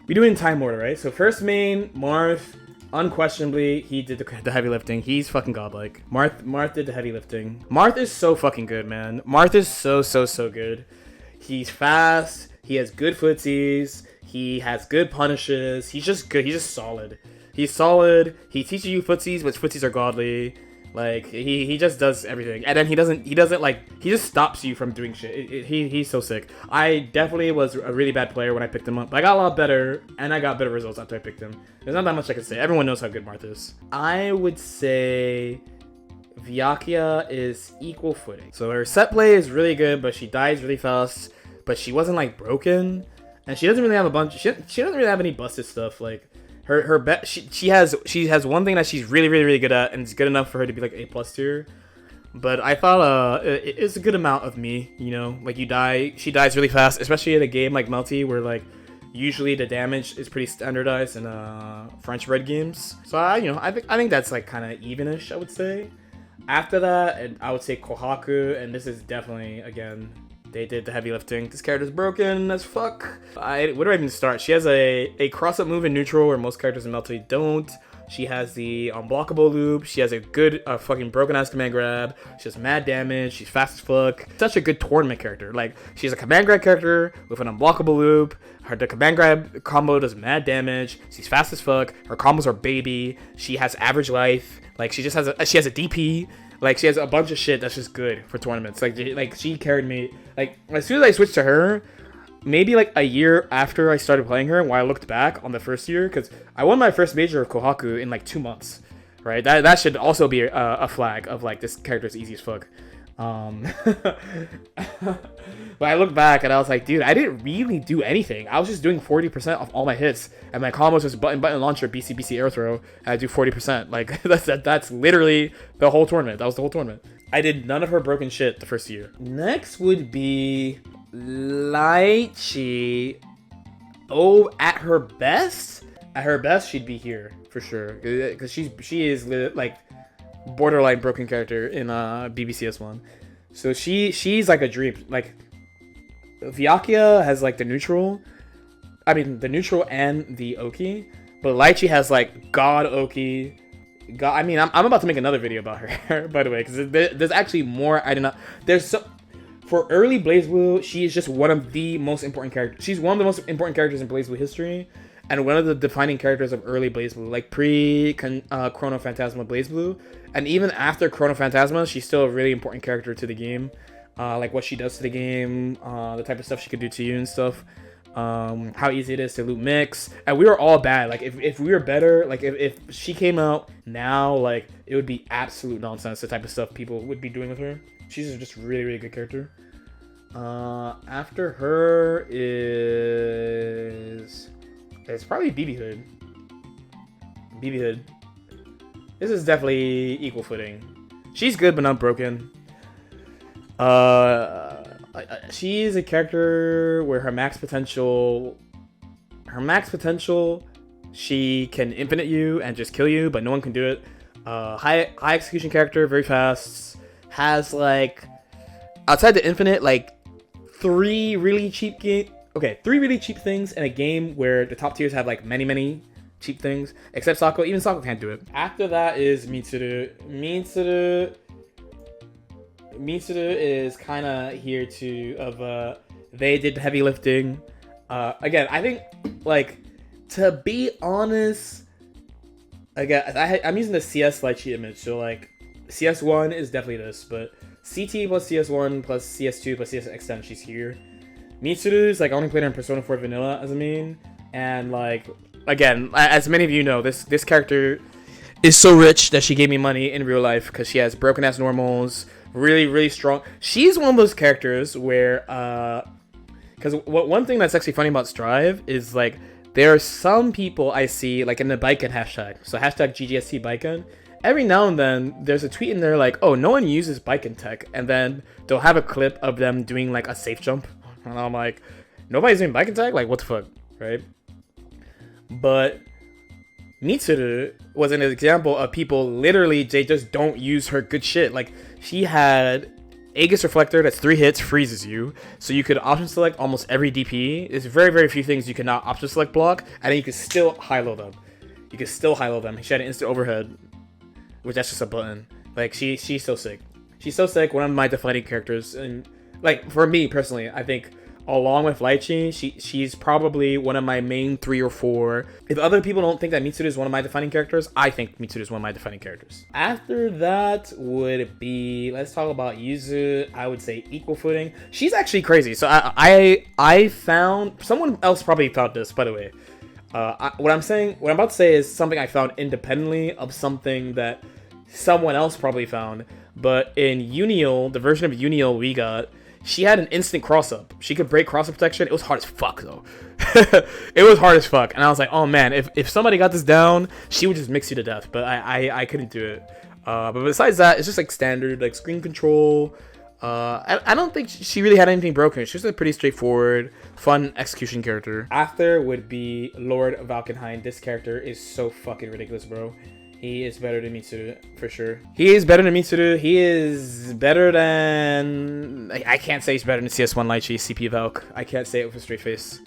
We do it in time order, right? So first main, Marth, unquestionably, he did the heavy lifting. He's fucking godlike. Marth did the heavy lifting. Marth is so fucking good, man. Marth is so good. He's fast. He has good footsies. He has good punishes. He's just good. He's just solid. He's solid. He teaches you footsies, but footsies are godly. Like he just does everything, and then he doesn't like, he just stops you from doing shit. He's so sick. I definitely was a really bad player when I picked him up, but I got a lot better, and I got better results after I picked him. There's not that much I can say. Everyone knows how good Marth is. I would say Vyakia is equal footing. So her set play is really good, but she dies really fast. But she wasn't like broken, and she doesn't really have a bunch. She doesn't really have any busted stuff. Like she has one thing that she's really good at, and it's good enough for her to be like A+ tier. But I thought it's a good amount of me, you know, like she dies really fast, especially in a game like Melty where like usually the damage is pretty standardized in French red games. So I think that's like kind of evenish, I would say. After that, and I would say Kohaku, and this is definitely, again, they did the heavy lifting. This character's broken as fuck. Where do I even start? She has a cross-up move in neutral where most characters in Melty don't. She has the unblockable loop. She has a good fucking broken-ass command grab. She has mad damage. She's fast as fuck. Such a good tournament character. Like, she's a command grab character with an unblockable loop. The command grab combo does mad damage. She's fast as fuck. Her combos are baby. She has average life. Like, she has a DP. Like, she has a bunch of shit that's just good for tournaments. Like she carried me. Like, as soon as I switched to her, maybe like a year after I started playing her, when I looked back on the first year, because I won my first major of Kohaku in like 2 months, right? That should also be a flag of like, this character's easy as fuck. But I look back and I was like, dude, I didn't really do anything. I was just doing 40% of all my hits, and my combos was button launcher, BC air throw, and I do 40%. Like that's literally the whole tournament. That was the whole tournament. I did none of her broken shit the first year. Next would be Litchi. Oh, at her best, she'd be here for sure, because she is like borderline broken character in BBCS1. So she's like a dream. Like, Vyakia has like the neutral and the Oki, but Litchi has like God Oki. God, I mean, I'm about to make another video about her by the way, because there's actually more. I did not. For early Blazblue, she is just one of the most important characters. She's one of the most important characters in Blazblue history, and one of the defining characters of early Blazblue, like Chrono Phantasma Blazblue, and even after Chrono Phantasma, she's still a really important character to the game. Like what she does to the game, the type of stuff she could do to you and stuff, how easy it is to loot mix, and we were all bad. Like if we were better, like if she came out now, like it would be absolute nonsense, the type of stuff people would be doing with her. She's just really good character. After her it's probably BB Hood. BB Hood. This is definitely equal footing. She's good but not broken. She's a character where her max potential, she can infinite you and just kill you, but no one can do it. High execution character, very fast. Has like, outside the infinite, like three really cheap things in a game where the top tiers have like many cheap things, except Sako. Even Sako can't do it. After that is Mitsuru. Mitsuru is kind of here they did heavy lifting. Again, I think, like, to be honest, again, I'm using the CS Litchi image, so like CS1 is definitely this, but CT plus CS1 plus CS2 plus CS Extend, she's here. Mitsuru is like, I only played her in Persona 4 Vanilla as a main, and like, again, as many of you know, this character is so rich that she gave me money in real life because she has broken ass normals, really strong. She's one of those characters where because one thing that's actually funny about Strive is like, there are some people I see like in the Baiken hashtag, so hashtag GGST Baiken, every now and then there's a tweet in there like, oh, no one uses Baiken tech, and then they'll have a clip of them doing like a safe jump, and I'm like, nobody's doing Baiken tech? Like, what the fuck, right? But Mitsuru was an example of people literally, they just don't use her good shit. Like, she had Aegis Reflector, that's 3 hits, freezes you. So you could option select almost every DP. There's very, very few things you cannot option select block, and then you can still high-low them. You can still high-low them. She had an instant overhead, which that's just a button. Like, she's so sick. She's so sick, one of my defining characters. And, like, for me, personally, I think, along with Litchi, she's probably one of my main 3 or 4. If other people don't think that Mitsuru is one of my defining characters, I think Mitsuru is one of my defining characters. After that would be, let's talk about Yuzu. I would say equal footing. She's actually crazy. So I found, someone else probably found this, by the way. What I'm about to say is something I found independently of something that someone else probably found. But in Unial, the version of Unial we got, she had an instant cross-up. She could break cross-up protection. It was hard as fuck, though. It was hard as fuck. And I was like, oh, man, if somebody got this down, she would just mix you to death. But I couldn't do it. But besides that, it's just, like, standard, like, screen control. I don't think she really had anything broken. She's a pretty straightforward, fun execution character. After would be Lord Valkenhayn. This character is so fucking ridiculous, bro. He is better than Mitsuru, for sure. He is better than Mitsuru. He is better than... I can't say he's better than CS1 Litchi, CP Valk. I can't say it with a straight face.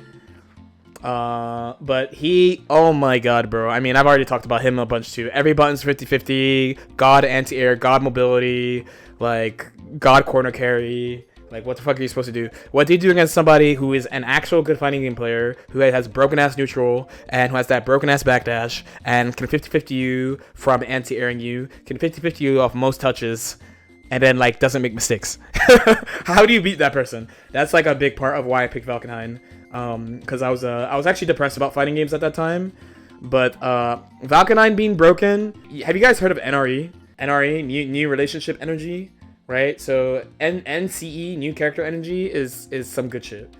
But he... Oh my god, bro. I mean, I've already talked about him a bunch, too. Every button's 50-50. God anti-air. God mobility. Like, God corner carry. Like, what the fuck are you supposed to do? What do you do against somebody who is an actual good fighting game player, who has broken-ass neutral, and who has that broken-ass backdash, and can 50-50 you from anti-airing you, can 50-50 you off most touches, and then, like, doesn't make mistakes? How do you beat that person? That's, like, a big part of why I picked Valkenhayn. Because I was actually depressed about fighting games at that time. But, Valkenhayn being broken... Have you guys heard of NRE? NRE, New Relationship Energy? Right, so NCE, New Character Energy, is some good shit.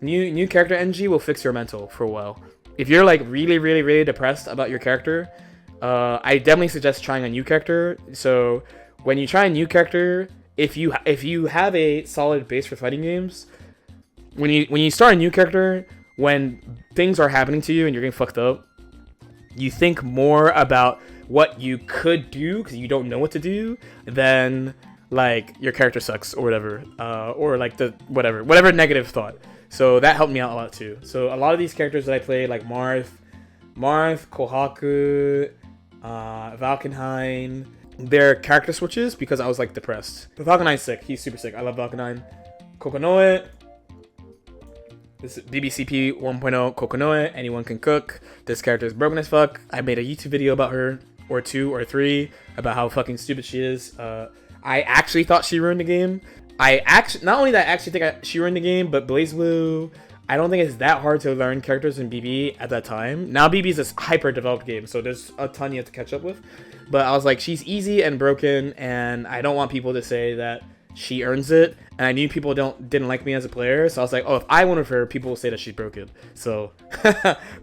New Character Energy will fix your mental for a while. If you're like really depressed about your character, I definitely suggest trying a new character. So when you try a new character, if you have a solid base for fighting games, when you start a new character, when things are happening to you and you're getting fucked up, you think more about what you could do because you don't know what to do than like your character sucks or whatever, or like the whatever negative thought. So that helped me out a lot too. So a lot of these characters that I played, like Marth, Kohaku, Valkenhayn, they're character switches because I was like depressed. But Valkenhayn's sick. He's super sick. I love Valkenhayn. Kokonoe. This is BBCP 1.0 Kokonoe. Anyone can cook. This character is broken as fuck. I made a YouTube video about her, or 2 or 3, about how fucking stupid she is. I actually thought she ruined the game. Not only that I actually think she ruined the game, but Blazblue, I don't think it's that hard to learn characters in BB at that time. Now BB is a hyper-developed game, so there's a ton you have to catch up with. But I was like, she's easy and broken, and I don't want people to say that she earns it. And I knew people didn't like me as a player, so I was like, oh, if I win with her, people will say that she's broken. So,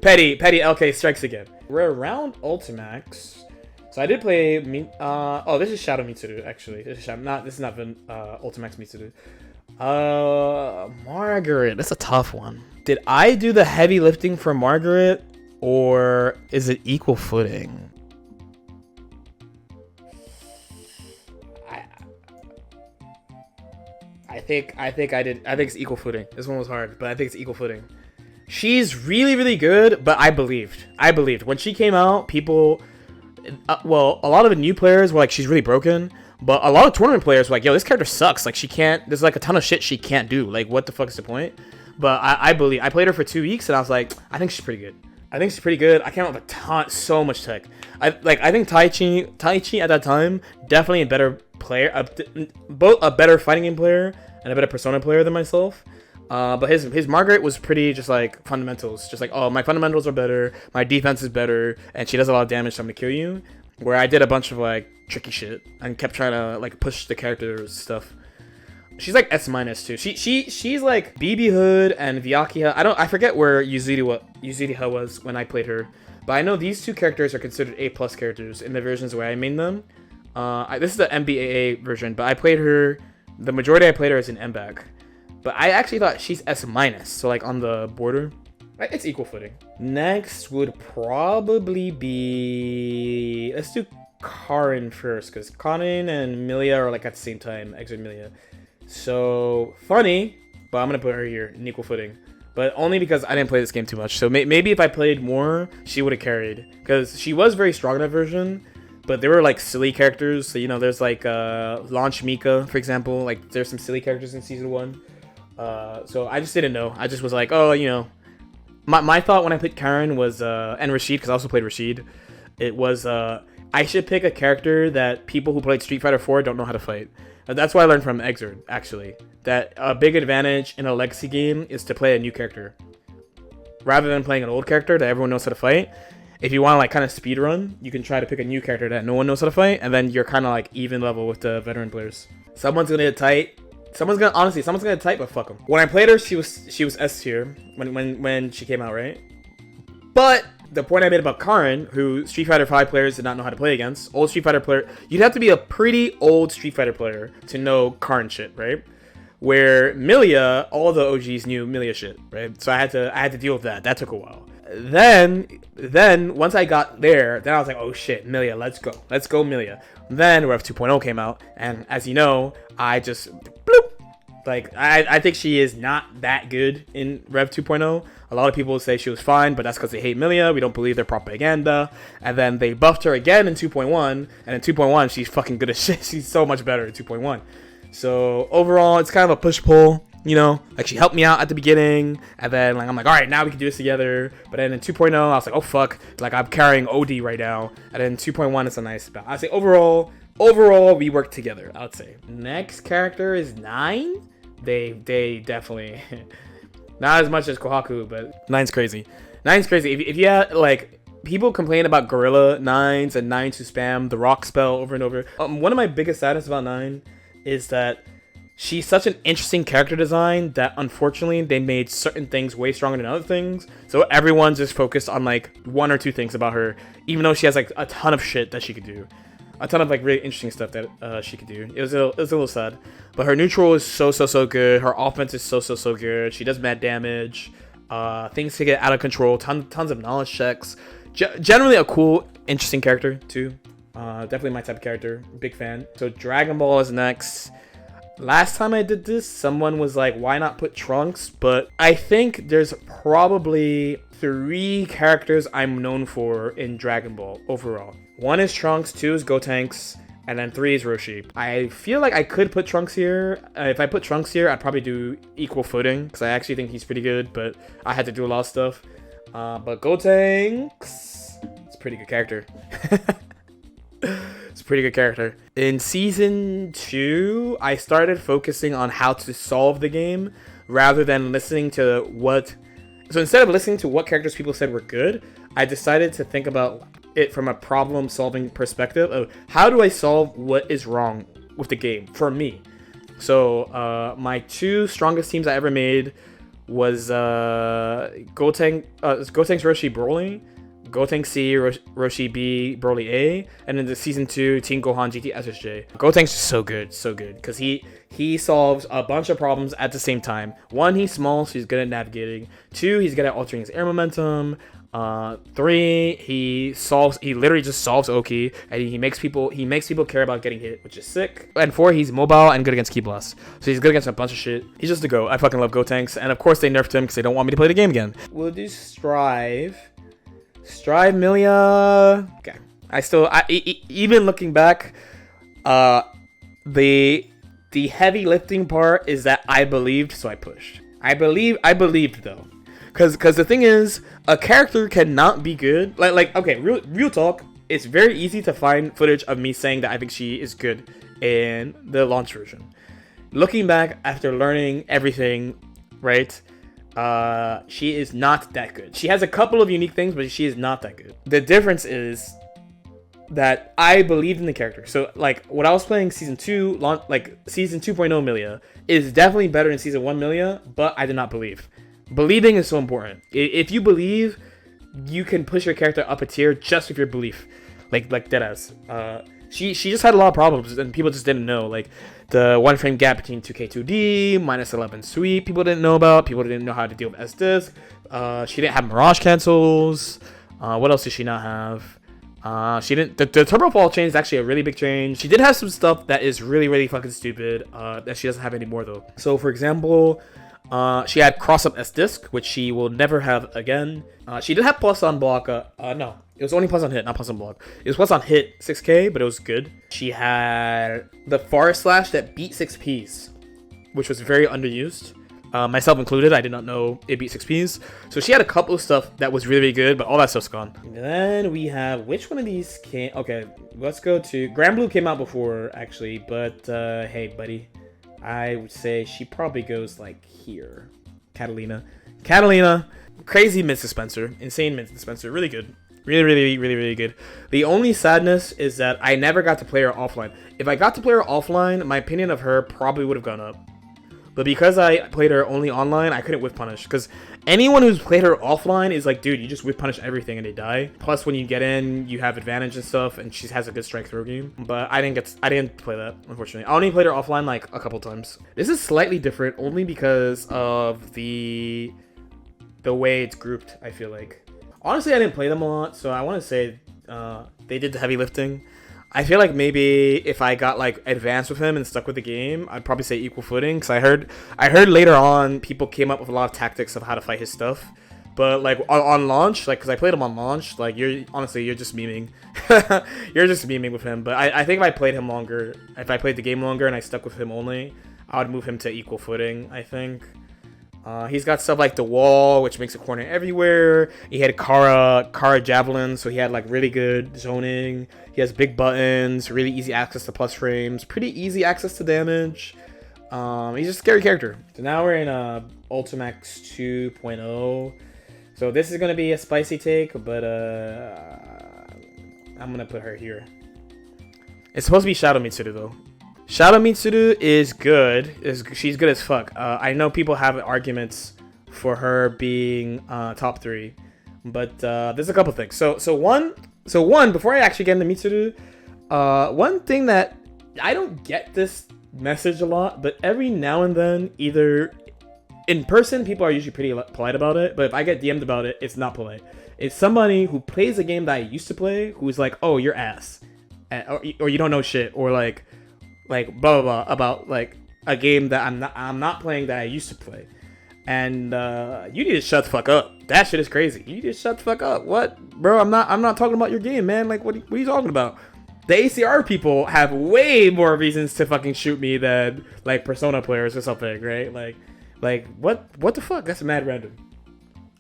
petty LK strikes again. We're around Ultimax. So I did play, this is Shadow Mitsuru, actually. This is not Ultimax Mitsuru. Margaret, that's a tough one. Did I do the heavy lifting for Margaret, or is it equal footing? I think I did. I think it's equal footing. This one was hard, but I think it's equal footing. She's really good, but I believed. When she came out, people... a lot of the new players were like, she's really broken, but a lot of tournament players were like, yo, this character sucks. Like, she can't, there's like a ton of shit she can't do. Like, what the fuck is the point? But I believe, I played her for 2 weeks and I was like, I think she's pretty good. I came out with so much tech. I think Taichi at that time, definitely a better player, both a better fighting game player and a better Persona player than myself. But his Margaret was pretty just like fundamentals. Just like, oh, my fundamentals are better, my defense is better, and she does a lot of damage, so I'm gonna kill you. Where I did a bunch of like tricky shit and kept trying to like push the character's stuff. She's like S- too. She's like BB Hood and Akiha. I forget where Yuzuriha was when I played her. But I know these 2 characters are considered A+ characters in the versions where I made them. This is the MBAA version, but I played her. The majority I played her is in MBAC. But I actually thought she's S-, so like on the border. It's equal footing. Next would probably be... Let's do Karin first, because Karin and Millia are like at the same time. Exit Millia. So funny, but I'm gonna put her here in equal footing. But only because I didn't play this game too much. So maybe if I played more, she would have carried. Because she was very strong in that version. But there were like silly characters. So, you know, there's like Launch Mika, for example. Like there's some silly characters in season 1. So I just didn't know. I just was like, oh, you know. My thought when I picked Karin was, and Rashid, because I also played Rashid. It was, I should pick a character that people who played Street Fighter 4 don't know how to fight. That's what I learned from Exerd, actually. That a big advantage in a legacy game is to play a new character. Rather than playing an old character that everyone knows how to fight. If you want to like kind of speed run, you can try to pick a new character that no one knows how to fight, and then you're kind of like even level with the veteran players. Someone's gonna get tight. Someone's gonna get tight, but fuck them. When I played her, she was S tier when she came out, right? But the point I made about Karin, who Street Fighter 5 players did not know how to play against, old Street Fighter player, you'd have to be a pretty old Street Fighter player to know Karin shit, right? Where Millia, all the OGs knew Millia shit, right? So I had to deal with that. That took a while. Then once I got there, then I was like, oh shit, Millia, let's go Millia. Then Rev 2.0 came out, and as you know, I just bloop. Like, I think she is not that good in Rev 2.0. A lot of people say she was fine, but that's because they hate Millia. We don't believe their propaganda. And then they buffed her again in 2.1. And in 2.1, she's fucking good as shit. She's so much better in 2.1. So overall, it's kind of a push-pull. You know, like she helped me out at the beginning. And then like I'm like, all right, now we can do this together. But then in 2.0, I was like, oh, fuck. Like I'm carrying OD right now. And then 2.1, it's a nice spell. I'd say overall, we work together, I would say. Next character is 9. They definitely not as much as Kohaku, but 9's crazy. 9's crazy. If you had like people complain about Gorilla 9s and 9s who spam the rock spell over and over. One of my biggest sadness about 9 is that she's such an interesting character design that unfortunately they made certain things way stronger than other things. So everyone's just focused on like 1 or 2 things about her, even though she has like a ton of shit that she could do. A ton of like really interesting stuff that she could do. It was a little sad, but her neutral is so good. Her offense is so good. She does mad damage. Things to get out of control. Tons of knowledge checks. Generally a cool, interesting character too. Definitely my type of character. Big fan. So Dragon Ball is next. Last time I did this, someone was like, "Why not put Trunks?" But I think there's probably 3 characters I'm known for in Dragon Ball overall. 1 is Trunks, 2 is Gotenks, and then 3 is Roshi. I feel like I could put Trunks here. If I put Trunks here, I'd probably do equal footing, because I actually think he's pretty good, but I had to do a lot of stuff. But Gotenks, it's a pretty good character. It's a pretty good character. In Season 2, I started focusing on how to solve the game, rather than listening to what... So instead of listening to what characters people said were good, I decided to think about it from a problem-solving perspective of how do I solve what is wrong with the game for me. So my 2 strongest teams I ever made was Gotenks Roshi Broly, Gotenks C Roshi B Broly A, and then the Season 2 Team Gohan GT SSJ. Gotenks is so good because he solves a bunch of problems at the same time. 1, he's small, so he's good at navigating. 2, he's good at altering his air momentum. 3, he literally just solves Oki, and he makes people care about getting hit, which is sick. And 4, he's mobile and good against Ki Blast. So he's good against a bunch of shit. He's just a go. I fucking love Gotenks, and of course they nerfed him because they don't want me to play the game again. We'll do Strive Millia. Okay. Even looking back, the heavy lifting part is that I believed, so I pushed. I believed though. Cause the thing is, a character cannot be good. Like okay, real talk. It's very easy to find footage of me saying that I think she is good in the launch version. Looking back after learning everything, right? She is not that good. She has a couple of unique things, but she is not that good. The difference is that I believed in the character. So like when I was playing Season 2, like Season 2.0 Millia is definitely better than Season 1 Millia, but I did not believe. Believing is so important. If you believe, you can push your character up a tier just with your belief. Like deadass. She just had a lot of problems and people just didn't know. Like the 1 frame gap between 2K 2D, -11 sweep, people didn't know about. People didn't know how to deal with S-Disc. She didn't have Mirage cancels. What else did she not have? She didn't. The turbo fall change is actually a really big change. She did have some stuff that is really, really fucking stupid. That she doesn't have anymore though. So for example, she had cross up S disc, which she will never have again. She did have plus on block. No, it was only plus on hit, not plus on block. It was plus on hit 6k, but it was good. She had the forest slash that beat 6Ps, which was very underused. Myself included, I did not know it beat 6Ps. So she had a couple of stuff that was really, really good, but all that stuff's gone. And then we have, which one of these came? Okay, let's go to, Granblue came out before, actually, but hey, buddy. I would say she probably goes like here. Katalina, crazy mid dispenser, insane mid dispenser, really good. Really good. The only sadness is that I never got to play her offline. If I got to play her offline, my opinion of her probably would have gone up. But because I played her only online, I couldn't whiff punish. Because anyone who's played her offline is like, dude, you just whiff punish everything and they die. Plus, when you get in, you have advantage and stuff, and she has a good strike throw game. But I didn't play that, unfortunately. I only played her offline like a couple times. This is slightly different only because of the way it's grouped, I feel like. Honestly, I didn't play them a lot, so I want to say they did the heavy lifting. I feel like maybe if I got like advanced with him and stuck with the game, I'd probably say equal footing. Cause I heard later on people came up with a lot of tactics of how to fight his stuff. But like on launch, like, cause I played him on launch, like you're just memeing. You're just memeing with him. But I think if I played him longer, if I played the game longer and I stuck with him only, I would move him to equal footing, I think. He's got stuff like the wall, which makes a corner everywhere. He had Kara javelin, so he had like really good zoning. He has big buttons, really easy access to plus frames, pretty easy access to damage. He's just a scary character. So now we're in Ultimax 2.0. So this is gonna be a spicy take, but I'm gonna put her here. It's supposed to be Shadow Mitsuru though. Shadow Mitsuru is good. She's good as fuck. I know people have arguments for her being top 3, but there's a couple things. So one, before I actually get into Mitsuru, one thing that I don't get this message a lot, but every now and then, either in person, people are usually pretty polite about it, but if I get DM'd about it, it's not polite. It's somebody who plays a game that I used to play who's like, oh, you're ass, or you don't know shit, or like blah blah blah about like a game that I'm not playing that I used to play, and you need to shut the fuck up. That shit is crazy. You need to shut the fuck up. What, bro? I'm not talking about your game, man. Like what are you talking about? The ACR people have way more reasons to fucking shoot me than like Persona players or something, right? Like what the fuck? That's mad random.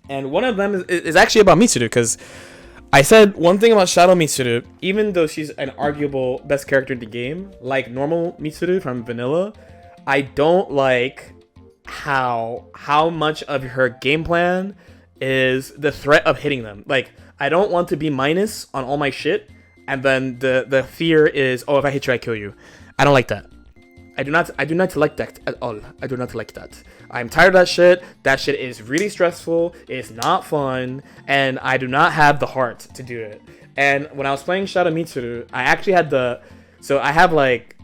And one of them is actually about Mitsuru, because I said one thing about Shadow Mitsuru, even though she's an arguable best character in the game, like normal Mitsuru from Vanilla, I don't like how much of her game plan is the threat of hitting them. Like, I don't want to be minus on all my shit, and then the fear is, oh, if I hit you, I kill you. I don't like that. I do not like that at all. I do not like that. I'm tired of that shit. That shit is really stressful. It's not fun, and I do not have the heart to do it. And when I was playing Shadow Mitsuru, I actually had I have like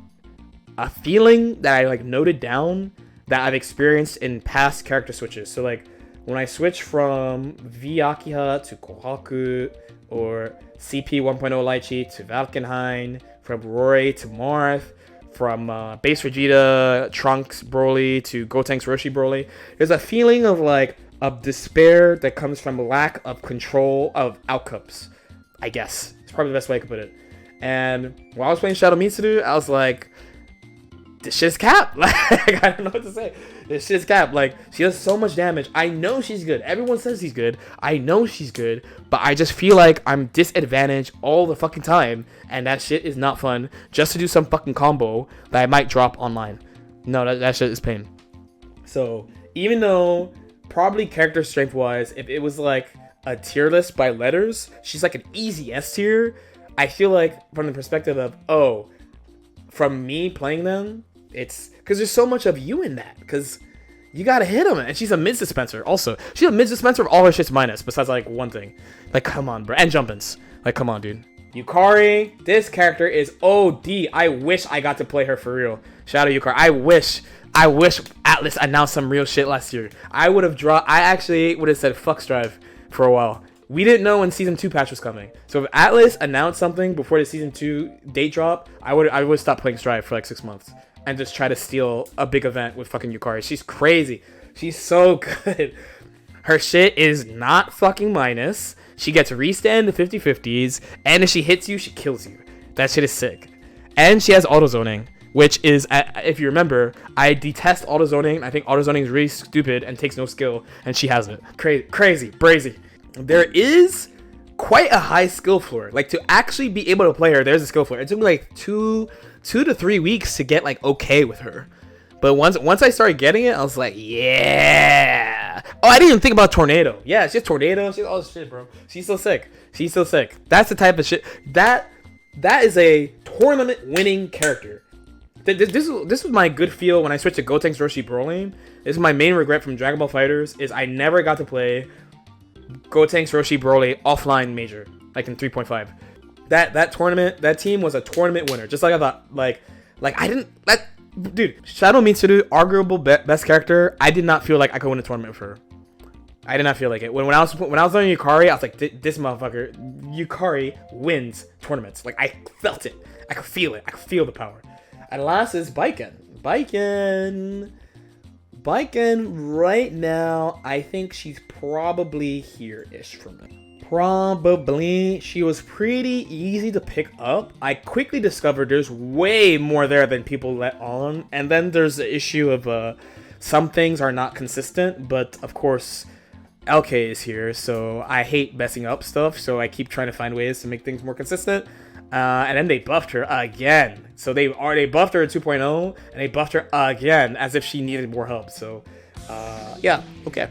a feeling that I like noted down that I've experienced in past character switches. So like when I switch from V Akiha to Kohaku, or CP 1.0 Litchi to Valkenhayn, from Roy to Marth, from base Vegeta, Trunks Broly to Gotenks Roshi Broly, there's a feeling of like of despair that comes from lack of control of outcomes, I guess. It's probably the best way I could put it. And while I was playing Shadow Mitsuru, I was like, this shit's cap. Like, I don't know what to say. This shit's cap. Like, she does so much damage. I know she's good. Everyone says she's good. I know she's good. But I just feel like I'm disadvantaged all the fucking time. And that shit is not fun. Just to do some fucking combo that I might drop online. No, that shit is pain. So, even though probably character strength wise, if it was like a tier list by letters, she's like an easy S tier. I feel like from the perspective of, oh, from me playing them, it's because there's so much of you in that, because you gotta hit them, and she's a mid dispenser also. She's a mid dispenser of all her shit's minus, besides like one thing. Like, come on, bro. And jump-ins. Like, come on, dude. Yukari, this character is OD. I wish I got to play her for real. Shout out Yukari. I wish Atlas announced some real shit last year. I actually would have said fuck Strive for a while. We didn't know when season 2 patch was coming. So if Atlas announced something before the season 2 date drop, I would stop playing Strive for like 6 months and just try to steal a big event with fucking Yukari. She's crazy. She's so good. Her shit is not fucking minus. She gets restand the 50-50s, and if she hits you, she kills you. That shit is sick. And she has auto zoning, which is, if you remember, I detest auto zoning. I think auto zoning is really stupid and takes no skill, and she has it. Crazy, brazy. There is quite a high skill floor. Like, to actually be able to play her, there's a skill floor. It took me like two to 3 weeks to get like okay with her. But once I started getting it, I was like, yeah. Oh, I didn't even think about Tornado. Yeah, it's just Tornado. She's all this shit, bro. She's so sick. She's so sick. That's the type of shit. That is a tournament winning character. This was my good feel when I switched to Gotenks Roshi Broly. This is my main regret from Dragon Ball FighterZ, is I never got to play Gotenks Roshi Broly offline major, like in 3.5. That tournament, that team was a tournament winner. Just like I thought, like I didn't, dude, Shadow Mitsuru, arguable best character. I did not feel like I could win a tournament with her. I did not feel like it. When I was learning Yukari, I was like, this motherfucker, Yukari wins tournaments. Like, I felt it. I could feel it. I could feel the power. And last is Baiken. Baiken right now, I think she's probably here-ish for me. Probably. She was pretty easy to pick up. I quickly discovered there's way more there than people let on. And then there's the issue of some things are not consistent. But, of course, LK is here, so I hate messing up stuff. So I keep trying to find ways to make things more consistent. And then they buffed her again. So they buffed her at 2.0, and they buffed her again as if she needed more help. So, yeah, okay.